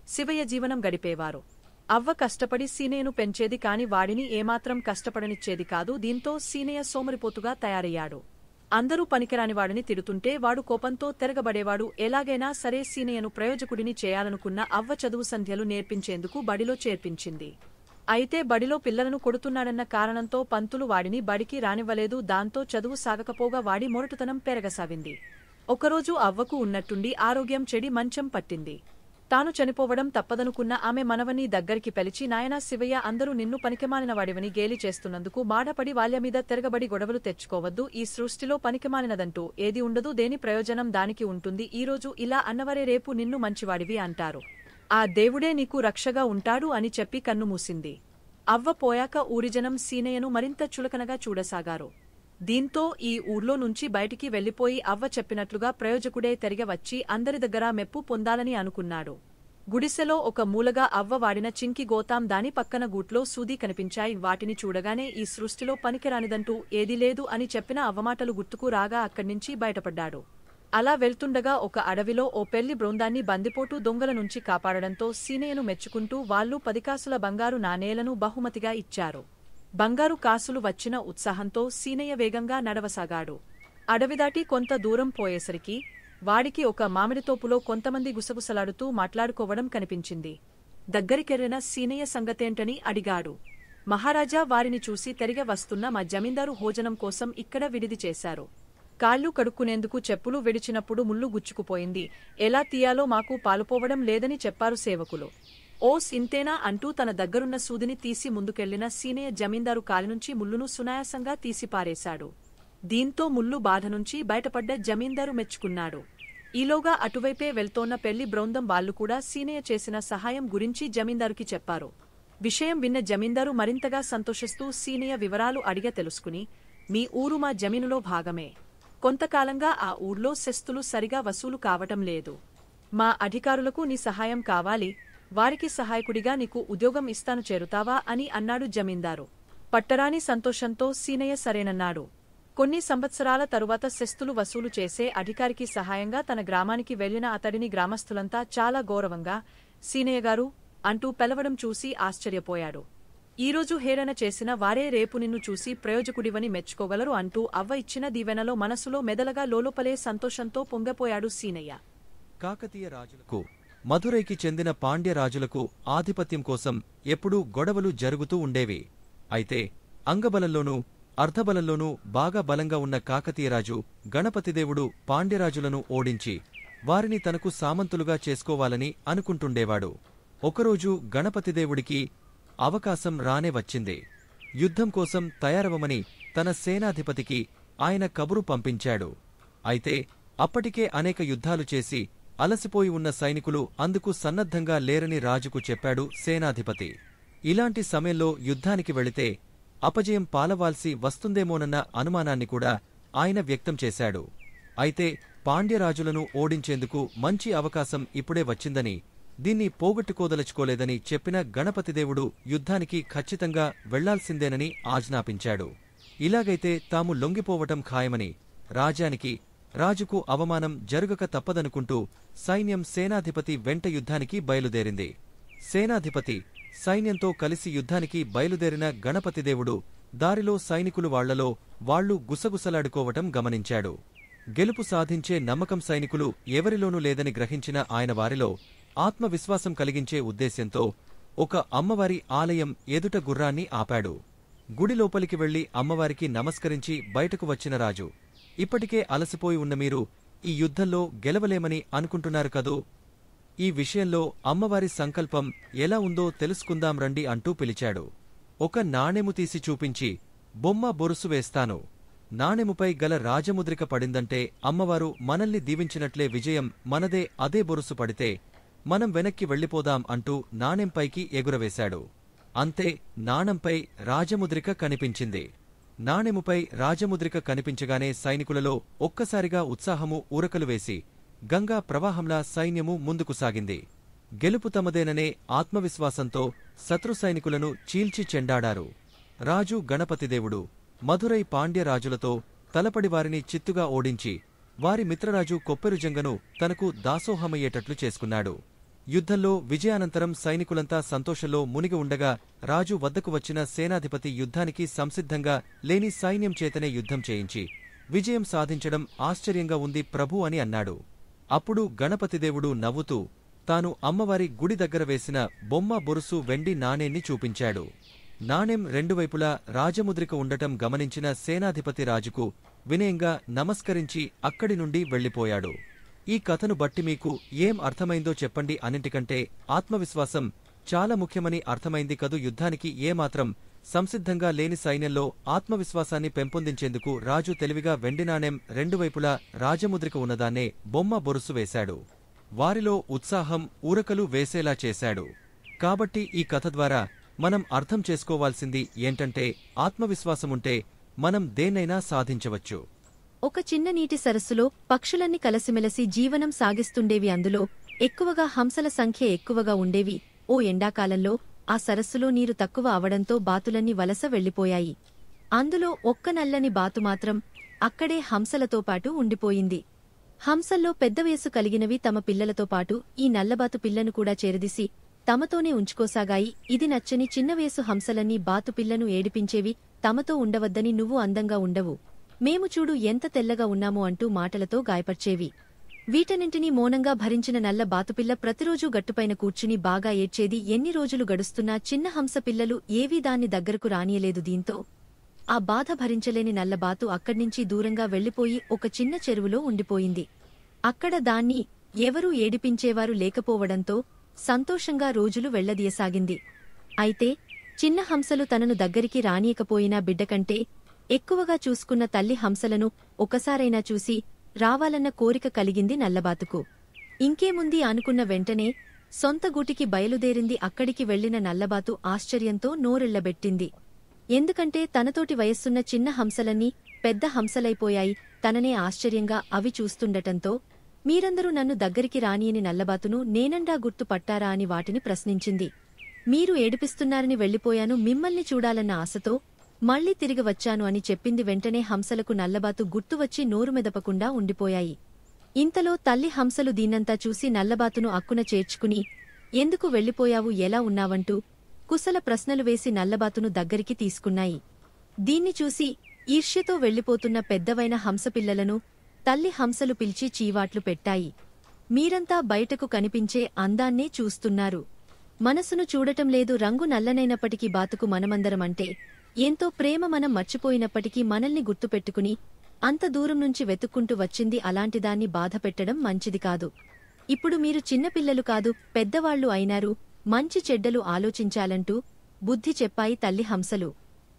శివయ్య జీవనం గడిపేవారు. అవ్వ కష్టపడి సీనయ్యను పెంచేది కాని వాడిని ఏమాత్రం కష్టపడనిచ్చేది కాదు. దీంతో సీనయ్య సోమరిపోతుగా తయారయ్యాడు. అందరూ పనికిరానివాడిని తిడుతుంటే వాడు కోపంతో తిరగబడేవాడు. ఎలాగైనా సరే సీనయ్యను ప్రయోజకుడిని చేయాలనుకున్న అవ్వ చదువు సంధ్యలు నేర్పించేందుకు బడిలో చేర్పించింది. అయితే బడిలో పిల్లలను కొడుతున్నాడన్న కారణంతో పంతులు వాడిని బడికి రానివ్వలేదు. దాంతో చదువు సాగకపోగా వాడి మొరటుతనం పెరగసాగింది. ఒకరోజు అవ్వకు ఉన్నట్టుండి ఆరోగ్యం చెడి మంచం పట్టింది. తాను చనిపోవడం తప్పదనుకున్న ఆమె మనవని దగ్గరికి పిలిచి, నాయనా శివయ్య, అందరూ నిన్ను పనికిమాలినవాడివని గేలి చేస్తున్నందుకు బాధపడి వాళ్యమీద తిరగబడి గొడవలు తెచ్చుకోవద్దు. ఈ సృష్టిలో పనికిమాలినదంటూ ఏది ఉండదు. దేని ప్రయోజనం దానికి ఉంటుంది. ఈరోజు ఇలా అన్నవరే రేపు నిన్ను మంచివాడివి అంటారు. ఆ దేవుడే నీకు రక్షగా ఉంటాడు అని చెప్పి కన్నుమూసింది. అవ్వ పోయాక ఊరిజనం సీనయ్యను మరింత చులకనగా చూడసాగారు. దీంతో ఈ ఊర్లో నుంచి బయటికి వెళ్లిపోయి అవ్వ చెప్పినట్లుగా ప్రయోజకుడే తిరిగి వచ్చి అందరి దగ్గర మెప్పు పొందాలని అనుకున్నాడు. గుడిసెలో ఒక మూలగా అవ్వ వాడిన చింకి గోతాం, దాని పక్కన గూట్లో సూది కనిపించాయి. వాటిని చూడగానే ఈ సృష్టిలో పనికిరానిదంటూ ఏదీ లేదు అని చెప్పిన అవ్వమాటలు గుర్తుకు రాగా అక్కడ్నించి బయటపడ్డాడు. అలా వెళ్తుండగా ఒక అడవిలో ఓ పెళ్లి బృందాన్ని బందిపోటు దొంగల నుంచి కాపాడడంతో సీనయ్యను మెచ్చుకుంటూ వాళ్లు 10 కాసుల బంగారు నాణేలను బహుమతిగా ఇచ్చారు. బంగారు కాసులు వచ్చిన ఉత్సాహంతో సీనయ్య వేగంగా నడవసాగాడు. అడవిదాటి కొంత దూరం పోయేసరికి వాడికి ఒక మామిడితోపులో కొంతమంది గుసగుసలాడుతూ మాట్లాడుకోవడం కనిపించింది. దగ్గరికెళ్లిన సీనయ్య సంగతేంటని అడిగాడు. మహారాజా, వారిని చూసి తిరిగి వస్తున్న మా జమీందారు భోజనం కోసం ఇక్కడ విడిది చేశారు. కాళ్ళు కడుక్కునేందుకు చెప్పులు విడిచినప్పుడు ముళ్ళు గుచ్చుకుపోయింది. ఎలా తీయాలో మాకు పాలుపోవడం లేదని చెప్పారు సేవకులు. ఓస్ ఇంతేనా అంటూ తన దగ్గరున్న సూదిని తీసి ముందుకెళ్లిన సీనయ్య జమీందారు కాలినుంచి ముళ్ళును సునాయాసంగా తీసిపారేశాడు. దీంతో ముళ్ళు బాధ నుంచి బయటపడ్డ జమీందారు మెచ్చుకున్నాడు. ఈలోగా అటువైపే వెళ్తోన్న పెళ్లి బృందం వాళ్లు కూడా సీనయ్య చేసిన సహాయం గురించి జమీందారుకి చెప్పారు. విషయం విన్న జమీందారు మరింతగా సంతోషిస్తూ సీనయ్య వివరాలు అడిగ తెలుసుకుని, మీ ఊరు మా జమీనులో భాగమే. కొంతకాలంగా ఆ ఊర్లో సెస్తులు సరిగా వసూలు కావటం లేదు. మా అధికారులకు నీ సహాయం కావాలి. వారికి సహాయకుడిగా నీకు ఉద్యోగం ఇస్తాను, చేరుతావా అని అన్నాడు జమీందారు. పట్టరాని సంతోషంతో సీనయ్య సరేనన్నాడు. కొన్ని సంవత్సరాల తరువాత సెస్తులు వసూలు చేసే అధికారికి సహాయంగా తన గ్రామానికి వెళ్లిన అతడిని గ్రామస్థులంతా చాలా గౌరవంగా సీనయ్యగారు అంటూ పిలవడం చూసి ఆశ్చర్యపోయాడు. ఈరోజు హేళన చేసిన వారే రేపు నిన్ను చూసి ప్రయోజకుడివని మెచ్చుకోగలరు అంటూ అవ్వ ఇచ్చిన దీవెనలో మనసులో మెదలగా లోలోపలే సంతోషంతో పొంగిపోయాడు సీనయ్య. కాకతీయ రాజులకు, మధురైకి చెందిన పాండ్య రాజులకు ఆధిపత్యం కోసం ఎప్పుడూ గొడవలు జరుగుతూ ఉండేవి. అయితే అంగబలంలోనూ అర్ధబలంలోనూ బాగా బలంగా ఉన్న కాకతీయరాజు గణపతిదేవుడు పాండ్యరాజులను ఓడించి వారిని తనకు సామంతులుగా చేసుకోవాలని అనుకుంటుండేవాడు. ఒకరోజు గణపతిదేవుడికి అవకాశం రానే వచ్చింది. యుద్ధం కోసం తయారవమని తన సేనాధిపతికి ఆయన కబురు పంపించాడు. అయితే అప్పటికే అనేక యుద్ధాలు చేసి అలసిపోయి ఉన్న సైనికులు అందుకు సన్నద్ధంగా లేరని రాజుకు చెప్పాడు సేనాధిపతి. ఇలాంటి సమయంలో యుద్ధానికి వెళితే అపజయం పాలవాల్సి వస్తుందేమోనన్న అనుమానాన్ని కూడా ఆయన వ్యక్తం చేశాడు. అయితే పాండ్యరాజులను ఓడించేందుకు మంచి అవకాశం ఇప్పుడే వచ్చిందని, దీన్ని పోగొట్టుకోదలుచుకోలేదని చెప్పిన గణపతిదేవుడు యుద్ధానికి ఖచ్చితంగా వెళ్లాల్సిందేనని ఆజ్ఞాపించాడు. ఇలాగైతే తాము లొంగిపోవటం ఖాయమని రాజుకు అవమానం జరుగక తప్పదనుకుంటూ సైన్యం సేనాధిపతి వెంట యుద్ధానికి బయలుదేరింది. సేనాధిపతి సైన్యంతో కలిసి యుద్ధానికి బయలుదేరిన గణపతిదేవుడు దారిలో సైనికులు వాళ్లలో వాళ్లు గుసగుసలాడుకోవటం గమనించాడు. గెలుపు సాధించే నమ్మకం సైనికులు ఎవరిలోనూ లేదని గ్రహించిన ఆయన వారిలో ఆత్మవిశ్వాసం కలిగించే ఉద్దేశ్యంతో ఒక అమ్మవారి ఆలయం ఎదుట గుర్రాన్ని ఆపాడు. గుడి లోపలికి వెళ్లి అమ్మవారికి నమస్కరించి బయటకు వచ్చిన రాజు, ఇప్పటికే అలసిపోయి ఉన్న మీరు ఈ యుద్ధంలో గెలవలేమని అనుకుంటున్నారు కదూ, ఈ విషయంలో అమ్మవారి సంకల్పం ఎలా ఉందో తెలుసుకుందాం రండి అంటూ పిలిచాడు. ఒక నాణెము తీసి చూపించి, బొమ్మ బొరుసు వేస్తాను, నాణెముపై గల రాజముద్రిక పడిందంటే అమ్మవారు మనల్ని దీవించినట్లే, విజయం మనదే, అదే బొరుసు పడితే మనం వెనక్కి వెళ్లిపోదాం అంటూ నాణెంపైకి ఎగురవేశాడు. అంతే, నాణంపై రాజముద్రిక కనిపించింది. నాణెముపై రాజముద్రిక కనిపించగానే సైనికులలో ఒక్కసారిగా ఉత్సాహము ఊరకలు వేసి గంగా ప్రవాహంలా సైన్యము ముందుకు సాగింది. గెలుపు తమదేననే ఆత్మవిశ్వాసంతో శత్రు సైనికులను చీల్చి చెండాడారు. రాజు గణపతిదేవుడు మధురై పాండ్యరాజులతో తలపడి వారిని చిత్తుగా ఓడించి వారి మిత్రరాజు కొప్పెరుజంగను తనకు దాసోహమయ్యేటట్లు చేసుకున్నాడు. యుద్ధంలో విజయానంతరం సైనికులంతా సంతోషంలో మునిగి ఉండగా రాజు వద్దకు వచ్చిన సేనాధిపతి యుద్ధానికి సంసిద్ధంగా లేని సైన్యం చేతనే యుద్ధం చేయించి విజయం సాధించడం ఆశ్చర్యంగా ఉంది ప్రభూ అని అన్నాడు. అప్పుడు గణపతిదేవుడు నవ్వుతూ తాను అమ్మవారి గుడి దగ్గర వేసిన బొమ్మ బొరుసు వెండి నాణేన్ని చూపించాడు. నాణెం రెండువైపులా రాజముద్రిక ఉండటం గమనించిన సేనాధిపతి రాజుకు వినయంగా నమస్కరించి అక్కడి నుండి వెళ్లిపోయాడు. ఈ కథను బట్టి మీకు ఏం అర్థమైందో చెప్పండి. అన్నింటికంటే ఆత్మవిశ్వాసం చాలా ముఖ్యమని అర్థమైంది కదూ. యుద్ధానికి ఏమాత్రం సంసిద్ధంగా లేని సైన్యంలో ఆత్మవిశ్వాసాన్ని పెంపొందించేందుకు రాజు తెలివిగా వెండి నాణెం రెండువైపులా రాజముద్రిక ఉన్నదాన్నే బొమ్మ బొరుసు వేశాడు. వారిలో ఉత్సాహం ఊరకలు వేసేలా చేశాడు. కాబట్టి ఈ కథ ద్వారా మనం అర్థం చేసుకోవాల్సింది ఏంటంటే, ఆత్మవిశ్వాసముంటే మనం దేన్నైనా సాధించవచ్చు. ఒక చిన్న నీటి సరస్సులో పక్షులన్నీ కలసిమెలసి జీవనం సాగిస్తుండేవి. అందులో ఎక్కువగా హంసల సంఖ్య ఎక్కువగా ఉండేవి. ఓ ఎండాకాలంలో ఆ సరస్సులో నీరు తక్కువ అవడంతో బాతులన్నీ వలస వెళ్లిపోయాయి. అందులో ఒక్క నల్లని బాతు మాత్రం అక్కడే హంసలతో పాటు ఉండిపోయింది. హంసల్లో పెద్ద వయసు కలిగినవి తమ పిల్లలతో పాటు ఈ నల్లబాతు పిల్లను కూడా చేరదీసి తమతోనే ఉంచుకోసాగాయి. ఇది నచ్చని చిన్న వయసు హంసలన్నీ బాతు పిల్లను ఏడిపించేవి. తమతో ఉండవద్దని, నువ్వు అందంగా ఉండవు, మేము చూడు ఎంత తెల్లగా ఉన్నామో అంటూ మాటలతో గాయపర్చేవి. వీటన్నింటినీ మౌనంగా భరించిన నల్ల బాతుపిల్ల ప్రతిరోజూ గట్టుపైన కూర్చుని బాగా ఏడ్చేది. ఎన్ని రోజులు గడుస్తున్నా చిన్న హంస పిల్లలు ఏవీ దాన్ని దగ్గరకు రానియలేదు. దీంతో ఆ బాధ భరించలేని నల్లబాతు అక్కడ్నించి దూరంగా వెళ్లిపోయి ఒక చిన్న చెరువులో ఉండిపోయింది. అక్కడ దాన్ని ఎవరూ ఏడిపించేవారు లేకపోవడంతో సంతోషంగా రోజులు వెళ్లదీయసాగింది. అయితే చిన్న హంసలు తనను దగ్గరికి రానియకపోయినా బిడ్డకంటే ఎక్కువగా చూసుకున్న తల్లి హంసలను ఒకసారైనా చూసి రావాలన్న కోరిక కలిగింది నల్లబాతుకు. ఇంకేముంది అనుకున్న వెంటనే సొంత గూటికి బయలుదేరింది. అక్కడికి వెళ్లిన నల్లబాతు ఆశ్చర్యంతో నోరెళ్లబెట్టింది. ఎందుకంటే తనతోటి వయస్సున్న చిన్న హంసలన్నీ పెద్ద హంసలైపోయాయి. తననే ఆశ్చర్యంగా అవి చూస్తుండటంతో, మీరందరూ నన్ను దగ్గరికి రానియని నల్లబాతును నేనండా గుర్తుపట్టారా అని వాటిని ప్రశ్నించింది. మీరు ఏడిపిస్తున్నారని వెళ్లిపోయాను, మిమ్మల్ని చూడాలన్న ఆశతో మళ్ళీ తిరిగి వచ్చాను అని చెప్పింది. వెంటనే హంసలకు నల్లబాతు గుర్తువచ్చి నోరు మెదపకుండా ఉండిపోయాయి. ఇంతలో తల్లి హంసలు దీన్నంతా చూసి నల్లబాతును అక్కున చేర్చుకుని, ఎందుకు వెళ్ళిపోయావు, ఎలా ఉన్నావంటూ కుశల ప్రశ్నలు వేసి నల్లబాతును దగ్గరికి తీసుకున్నాయి. దీన్ని చూసి ఈర్ష్యతో వెళ్ళిపోతున్న పెద్దవైన హంసపిల్లలను తల్లి హంసలు పిలిచి చీవాట్లు పెట్టాయి. మీరంతా బయటకు కనిపించే అందాన్నే చూస్తున్నారు, మనసును చూడటం లేదు. రంగు నల్లనైనప్పటికీ బాతుకు మనమందరమంటే ఎంతో ప్రేమ. మనం మర్చిపోయినప్పటికీ మనల్ని గుర్తుపెట్టుకుని అంత దూరం నుంచి వెతుక్కుంటూ వచ్చింది. అలాంటిదాన్ని బాధపెట్టడం మంచిది కాదు. ఇప్పుడు మీరు చిన్నపిల్లలు కాదు, పెద్దవాళ్లు అయినారు. మంచి చెడ్డలు ఆలోచించాలంటూ బుద్ధి చెప్పాయి తల్లి హంసలు.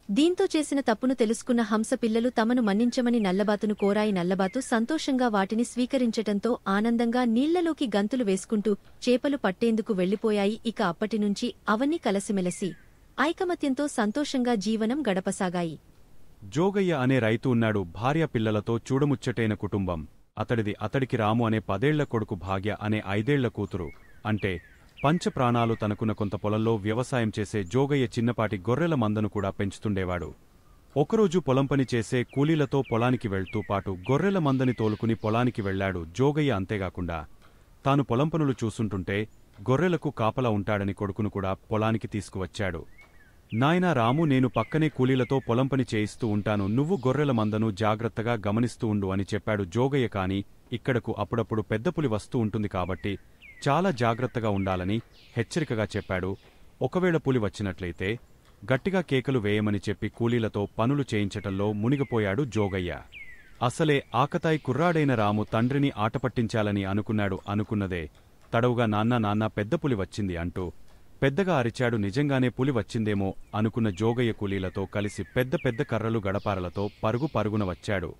దీంతో చేసిన తప్పును తెలుసుకున్న హంస పిల్లలు తమను మన్నించమని నల్లబాతును కోరాయి. నల్లబాతు సంతోషంగా వాటిని స్వీకరించటంతో ఆనందంగా నీళ్లలోకి గంతులు వేసుకుంటూ చేపలు పట్టేందుకు వెళ్లిపోయాయి. ఇక అప్పటినుంచి అవన్నీ కలసిమెలసి ఐకమత్యంతో సంతోషంగా జీవనం గడపసాగాయి. జోగయ్య అనే రైతు ఉన్నాడు. భార్య పిల్లలతో చూడముచ్చటైన కుటుంబం అతడిది. అతడికి రాము అనే 10 ఏళ్ల కొడుకు, భాగ్య అనే 5 ఏళ్ల కూతురు. అంటే పంచప్రాణాలు తనకున్న కొంత పొలంలో వ్యవసాయం చేసే జోగయ్య చిన్నపాటి గొర్రెల మందను కూడా పెంచుతుండేవాడు. ఒకరోజు పొలం పని చేసే కూలీలతో పొలానికి వెళ్తూ పాటు గొర్రెల మందని తోలుకుని పొలానికి వెళ్లాడు జోగయ్య. అంతేగాకుండా తాను పొలం పనులు చూసుంటుంటే గొర్రెలకు కాపలా ఉంటాడని కొడుకును కూడా పొలానికి తీసుకువచ్చాడు. నాయనా రాము, నేను పక్కనే కూలీలతో పొలం పని చేయిస్తూ ఉంటాను, నువ్వు గొర్రెల మందను జాగ్రత్తగా గమనిస్తూ ఉండు అని చెప్పాడు జోగయ్య. కాని ఇక్కడకు అప్పుడప్పుడు పెద్ద పులి వస్తూ ఉంటుంది కాబట్టి చాలా జాగ్రత్తగా ఉండాలని హెచ్చరికగా చెప్పాడు. ఒకవేళ పులి వచ్చినట్లయితే గట్టిగా కేకలు వేయమని చెప్పి కూలీలతో పనులు చేయించటంలో మునిగిపోయాడు జోగయ్య. అసలే ఆకతాయి కుర్రాడైన రాము తండ్రిని ఆటపట్టించాలని అనుకున్నాడు. అనుకున్నదే తడవుగా నాన్న పెద్ద పులి వచ్చింది అంటూ పెద్దగా అరిచాడు. నిజంగానే పులి వచ్చిందేమో అనుకున్న జోగయ్య కూలీలతో కలిసి పెద్ద పెద్ద కర్రలు గడపారలతో పరుగున వచ్చాడు.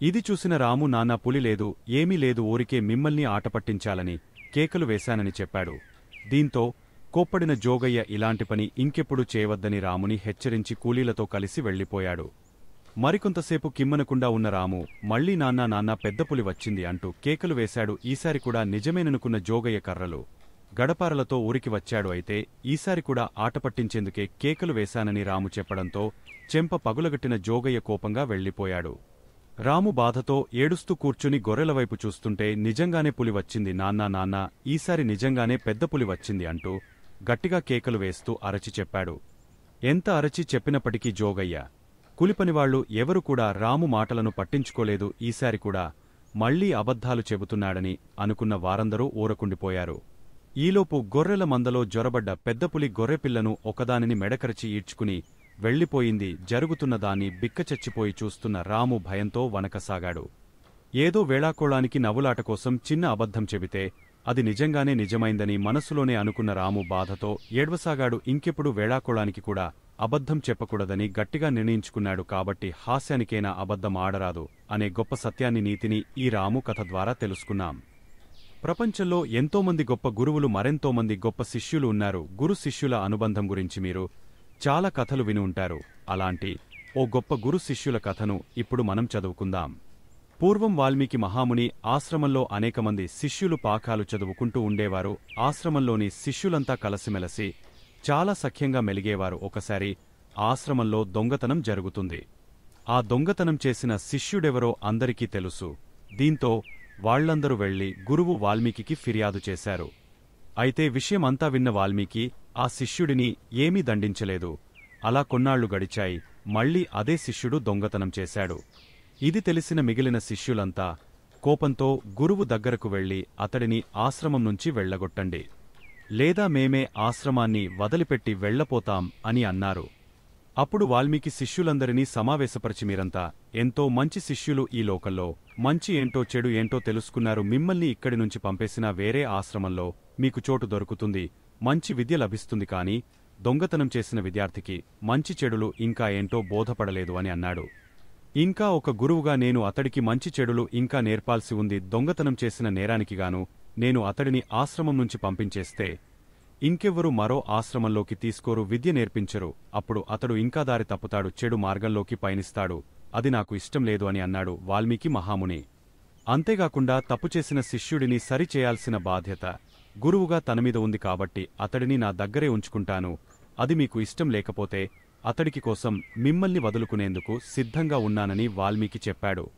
ఇది చూసిన రాము, నాన్న పులి లేదు, ఏమీ లేదు, ఊరికే మిమ్మల్ని ఆటపట్టించాలని కేకలు వేశానని చెప్పాడు. దీంతో కోప్పడిన జోగయ్య ఇలాంటి పని ఇంకెప్పుడు చేయవద్దని రాముని హెచ్చరించి కూలీలతో కలిసి వెళ్లిపోయాడు. మరికొంతసేపు కిమ్మనకుండా ఉన్న రాము మళ్లీ నాన్న పెద్ద పులి వచ్చింది అంటూ కేకలు వేశాడు. ఈసారి కూడా నిజమేననుకున్న జోగయ్య కర్రలు గడపారలతో ఊరికి వచ్చాడు. అయితే ఈసారి కూడా ఆటపట్టించేందుకే కేకలు వేశానని రాము చెప్పడంతో చెంప పగులగట్టిన జోగయ్య కోపంగా వెళ్లిపోయాడు. రాము బాధతో ఏడుస్తూ కూర్చుని గొర్రెలవైపు చూస్తుంటే నిజంగానే పులి వచ్చింది, నాన్న ఈసారి నిజంగానే పెద్ద పులి వచ్చింది అంటూ గట్టిగా కేకలు వేస్తూ అరచి చెప్పాడు. ఎంత అరచి చెప్పినప్పటికీ జోగయ్య కూలిపనివాళ్లు ఎవరు కూడా రాము మాటలను పట్టించుకోలేదు. ఈసారి కూడా మళ్లీ అబద్ధాలు చెబుతున్నాడని అనుకున్న వారందరూ ఊరకుండిపోయారు. ఈలోపు గొర్రెల మందలో జొరబడ్డ పెద్దపులి గొర్రెపిల్లను ఒకదానిని మెడకరచి ఈడ్చుకుని వెళ్లిపోయింది. జరుగుతున్నదాన్ని బిక్కచచ్చిపోయి చూస్తున్న రాము భయంతో వనకసాగాడు. ఏదో వేళాకోళానికి నవ్వులాట కోసం చిన్న అబద్ధం చెబితే అది నిజంగానే నిజమైందని మనసులోనే అనుకున్న రాము బాధతో ఏడ్వసాగాడు. ఇంకెప్పుడు వేళాకోళానికి కూడా అబద్ధం చెప్పకూడదని గట్టిగా నిర్ణయించుకున్నాడు. కాబట్టి హాస్యానికైనా అబద్ధం ఆడరాదు అనే గొప్ప సత్యాన్ని, నీతిని ఈ రాము కథ ద్వారా తెలుసుకున్నాం. ప్రపంచంలో ఎంతోమంది గొప్ప గురువులు, మరెంతోమంది గొప్ప శిష్యులు ఉన్నారు. గురు శిష్యుల అనుబంధం గురించి మీరు చాలా కథలు విని ఉంటారు. అలాంటి ఓ గొప్ప గురు శిష్యుల కథను ఇప్పుడు మనం చదువుకుందాం. పూర్వం వాల్మీకి మహాముని ఆశ్రమంలో అనేకమంది శిష్యులు పాఠాలు చదువుకుంటూ ఉండేవారు. ఆశ్రమంలోని శిష్యులంతా కలసిమెలసి చాలా సఖ్యంగా మెలిగేవారు. ఒకసారి ఆశ్రమంలో దొంగతనం జరుగుతుంది. ఆ దొంగతనం చేసిన శిష్యుడెవరో అందరికీ తెలుసు. దీంతో వాళ్లందరూ వెళ్లి గురువు వాల్మీకి ఫిర్యాదు చేశారు. అయితే విషయం అంతా విన్న వాల్మీకి ఆ శిష్యుడిని ఏమీ దండించలేదు. అలా కొన్నాళ్లు గడిచాయి. మళ్లీ అదే శిష్యుడు దొంగతనం చేశాడు. ఇది తెలిసిన మిగిలిన శిష్యులంతా కోపంతో గురువు దగ్గరకు వెళ్లి అతడిని ఆశ్రమం నుంచి వెళ్లగొట్టండి, లేదా మేమే ఆశ్రమాన్ని వదిలిపెట్టి వెళ్లపోతాం అని అన్నారు. అప్పుడు వాల్మీకి శిష్యులందరినీ సమావేశపరిచి, మీరంతా ఎంతో మంచి శిష్యులు, ఈ లోకంలో మంచి ఏంటో చెడు ఏంటో తెలుసుకున్నారు. మిమ్మల్ని ఇక్కడి నుంచి పంపేసినా వేరే ఆశ్రమంలో మీకు చోటు దొరుకుతుంది, మంచి విద్య లభిస్తుంది. కాని దొంగతనం చేసిన విద్యార్థికి మంచి చెడులు ఇంకా ఏంటో బోధపడలేదు అని అన్నాడు. ఇంకా ఒక గురువుగా నేను అతడికి మంచి చెడులు ఇంకా నేర్పాల్సి ఉంది. దొంగతనం చేసిన నేరానికిగాను నేను అతడిని ఆశ్రమం నుంచి పంపించేస్తే ఇంకెవ్వరూ మరో ఆశ్రమంలోకి తీసుకోరు, విద్య నేర్పించరు. అప్పుడు అతడు ఇంకా దారి తప్పుతాడు, చెడు మార్గంలోకి పయనిస్తాడు. అది నాకు ఇష్టం లేదు అని అన్నాడు వాల్మీకి మహాముని. అంతేగాకుండా తప్పుచేసిన శిష్యుడిని సరిచేయాల్సిన బాధ్యత గురువుగా తనమీద ఉంది కాబట్టి అతడిని నా దగ్గరే ఉంచుకుంటాను. అది మీకు ఇష్టం లేకపోతే అతడికి కోసం మిమ్మల్ని వదులుకునేందుకు సిద్ధంగా ఉన్నానని వాల్మీకి చెప్పాడు.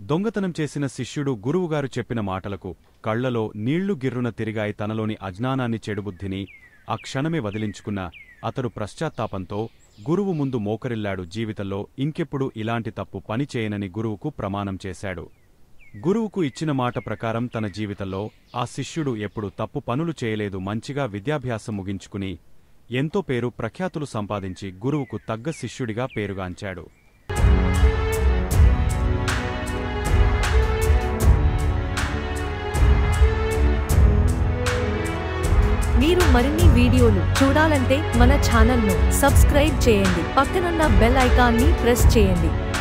దొంగతనం చేసిన శిష్యుడు గురువుగారు చెప్పిన మాటలకు కళ్లలో నీళ్లు గిర్రున తిరిగాయి. తనలోని అజ్ఞానాన్ని, చెడుబుద్ధిని ఆ క్షణమే వదిలించుకున్న అతడు పశ్చాత్తాపంతో గురువు ముందు మోకరిల్లాడు. జీవితంలో ఇంకెప్పుడు ఇలాంటి తప్పు పని చేయనని గురువుకు ప్రమాణం చేశాడు. గురువుకు ఇచ్చిన మాట ప్రకారం తన జీవితంలో ఆ శిష్యుడు ఎప్పుడు తప్పు పనులు చేయలేదు. మంచిగా విద్యాభ్యాసం ముగించుకుని ఎంతో పేరు ప్రఖ్యాతులు సంపాదించి గురువుకు తగ్గ శిష్యుడిగా పేరుగాంచాడు. మీరు మరిన్ని వీడియోలు చూడాలంటే మన ఛానల్ను సబ్స్క్రైబ్ చేయండి. పక్కనున్న బెల్ ఐకాన్ని ప్రెస్ చేయండి.